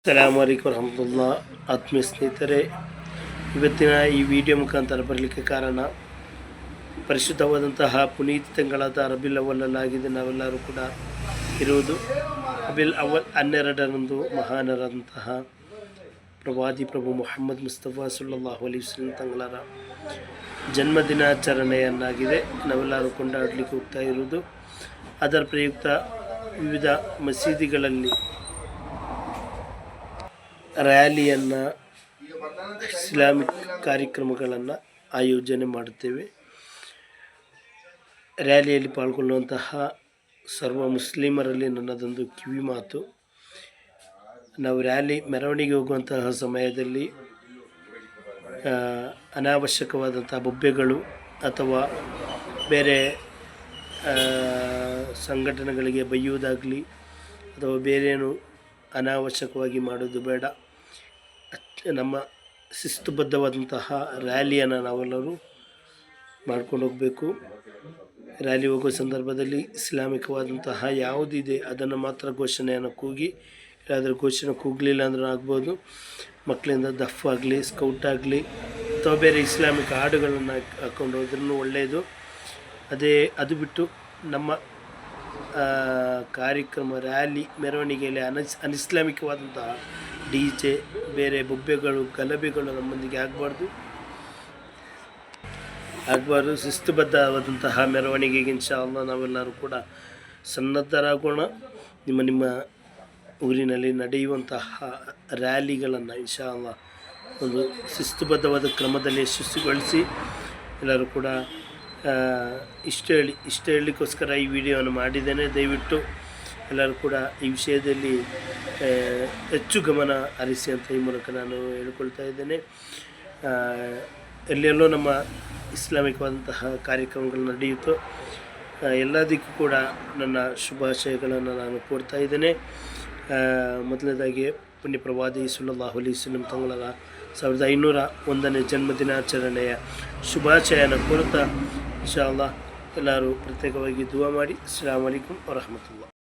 ಅಸ್ಸಲಾಮು ಅಲೈಕುಂ ವರಹಮತುಲ್ಲಾ. ಆತ್ಮೀಯ ಸ್ನೇಹಿತರೆ, ಇವತ್ತಿನ ಈ ವಿಡಿಯೋ ಮುಖಾಂತರ ಬರಲಿಕ್ಕೆ ಕಾರಣ ಪರಿಶುದ್ಧವಾದಂತಹ ಪುನೀತ ತಿಂಗಳಾದ ರಬಿಲ್ ಅವಲಲ್ಲಾಗಿದೆ ನಾವೆಲ್ಲರೂ ಕೂಡ ಇರುವುದು. ರಬಿಲ್ ಅವಲ್ 12ರಂದು ಮಹಾನರಾದಂತಹ ಪ್ರವಾದಿ ಪ್ರಭು ಮುಹಮ್ಮದ್ ಮುಸ್ತಫಾ ಸಲ್ಲಲ್ಲಾಹು ಅಲೈಹಿ ವಸಲ್ಲಂ ತಂಗಳರ ಜನ್ಮದಿನಾಚರಣೆಯನ್ನಾಗಿದೆ ನಾವೆಲ್ಲರೂ ಕೊಂಡಾಡಲಿಕ್ಕೆ ಹೋಗ್ತಾ ಇರುವುದು. ಅದರ ಪ್ರಯುಕ್ತ ವಿವಿಧ ಮಸೀದಿಗಳಲ್ಲಿ ರ್ಯಾಲಿಯನ್ನು, ಇಸ್ಲಾಮಿಕ್ ಕಾರ್ಯಕ್ರಮಗಳನ್ನು ಆಯೋಜನೆ ಮಾಡುತ್ತೇವೆ. ರ್ಯಾಲಿಯಲ್ಲಿ ಪಾಲ್ಗೊಳ್ಳುವಂತಹ ಸರ್ವ ಮುಸ್ಲಿಮರಲ್ಲಿ ನನ್ನದೊಂದು ಕಿವಿ ಮಾತು, ನಾವು ರ್ಯಾಲಿ ಮೆರವಣಿಗೆ ಹೋಗುವಂತಹ ಸಮಯದಲ್ಲಿ ಅನಾವಶ್ಯಕವಾದಂಥ ಬೊಬ್ಬೆಗಳು ಅಥವಾ ಬೇರೆ ಸಂಘಟನೆಗಳಿಗೆ ಬೈಯುವುದಾಗಲಿ ಅಥವಾ ಬೇರೇನು ಅನಾವಶ್ಯಕವಾಗಿ ಮಾಡೋದು ಬೇಡ. ನಮ್ಮ ಶಿಸ್ತುಬದ್ಧವಾದಂತಹ ರ್ಯಾಲಿಯನ್ನು ನಾವೆಲ್ಲರೂ ಮಾಡ್ಕೊಂಡು ಹೋಗಬೇಕು. ರ್ಯಾಲಿ ಹೋಗೋ ಸಂದರ್ಭದಲ್ಲಿ ಇಸ್ಲಾಮಿಕವಾದಂತಹ ಯಾವುದಿದೆ ಅದನ್ನು ಮಾತ್ರ ಘೋಷಣೆಯನ್ನು ಕೂಗಿ, ಯಾರಾದರೂ ಘೋಷಣೆ ಕೂಗಲಿಲ್ಲ ಅಂದ್ರೂ ಆಗ್ಬೋದು. ಮಕ್ಕಳಿಂದ ದಫ್ ಆಗಲಿ, ಸ್ಕೌಟ್ ಆಗಲಿ ಅಥವಾ ಬೇರೆ ಇಸ್ಲಾಮಿಕ್ ಹಾಡುಗಳನ್ನು ಹಾಕ್ಕೊಂಡು ಹೋದ್ರೂ ಒಳ್ಳೆಯದು. ಅದು ಬಿಟ್ಟು ನಮ್ಮ ಕಾರ್ಯಕ್ರಮ ರ್ಯಾಲಿ ಮೆರವಣಿಗೆಯಲ್ಲಿ ಅನಿಸ್ಲಾಮಿಕವಾದಂತಹ DJ, ಬೇರೆ ಬೊಬ್ಬೆಗಳು, ಗಲಭೆಗಳು ನಮ್ಮೊಂದಿಗೆ ಆಗಬಾರ್ದು. ಶಿಸ್ತುಬದ್ಧವಾದಂತಹ ಮೆರವಣಿಗೆಗೆ ಇನ್ಶಾ ಅಲ್ಲಾಹ್ ನಾವೆಲ್ಲರೂ ಕೂಡ ಸನ್ನದ್ಧರಾಗೋಣ. ನಿಮ್ಮ ಊರಿನಲ್ಲಿ ನಡೆಯುವಂತಹ ರ್ಯಾಲಿಗಳನ್ನು ಇನ್ಶಾ ಅಲ್ಲಾಹ್ ಒಂದು ಶಿಸ್ತುಬದ್ಧವಾದ ಕ್ರಮದಲ್ಲಿ ಯಶಸ್ವಿಗೊಳಿಸಿ ಎಲ್ಲರೂ ಕೂಡ ಇಷ್ಟ ಹೇಳಲಿಕ್ಕೋಸ್ಕರ ಈ ವಿಡಿಯೋವನ್ನು ಮಾಡಿದ್ದೇನೆ. ದಯವಿಟ್ಟು ಎಲ್ಲರೂ ಕೂಡ ಈ ವಿಷಯದಲ್ಲಿ ಹೆಚ್ಚು ಗಮನ ಹರಿಸಿ ಅಂತ ಈ ಮೂಲಕ ನಾನು ಹೇಳಿಕೊಳ್ತಾ ಇದ್ದೇನೆ. ಎಲ್ಲೆಲ್ಲೋ ನಮ್ಮ ಇಸ್ಲಾಮಿಕವಾದಂತಹ ಕಾರ್ಯಕ್ರಮಗಳು ನಡೆಯುತ್ತೋ ಎಲ್ಲದಕ್ಕೂ ಕೂಡ ನನ್ನ ಶುಭಾಶಯಗಳನ್ನು ನಾನು ಕೋರ್ತಾ ಇದ್ದೇನೆ. ಮೊದಲನೇದಾಗಿ ಪುಣ್ಯ ಪ್ರವಾದಿ ಸಲ್ಲಲ್ಲಾಹು ಅಲೈಹಿ ವಸಲ್ಲಂ ತಂಗಳರ 1501ನೇ ಜನ್ಮದಿನಾಚರಣೆಯ ಶುಭಾಶಯನ ಕೋರುತ್ತಾ ಇನ್ಶಾ ಅಲ್ಲಾಹ್ ಎಲ್ಲರೂ ಪ್ರತ್ಯೇಕವಾಗಿ ದುವಾ ಮಾಡಿ. ಅಸ್ಸಲಾಮು ಅಲೈಕುಂ ವರಹಮತುಲ್ಲಾಹ್.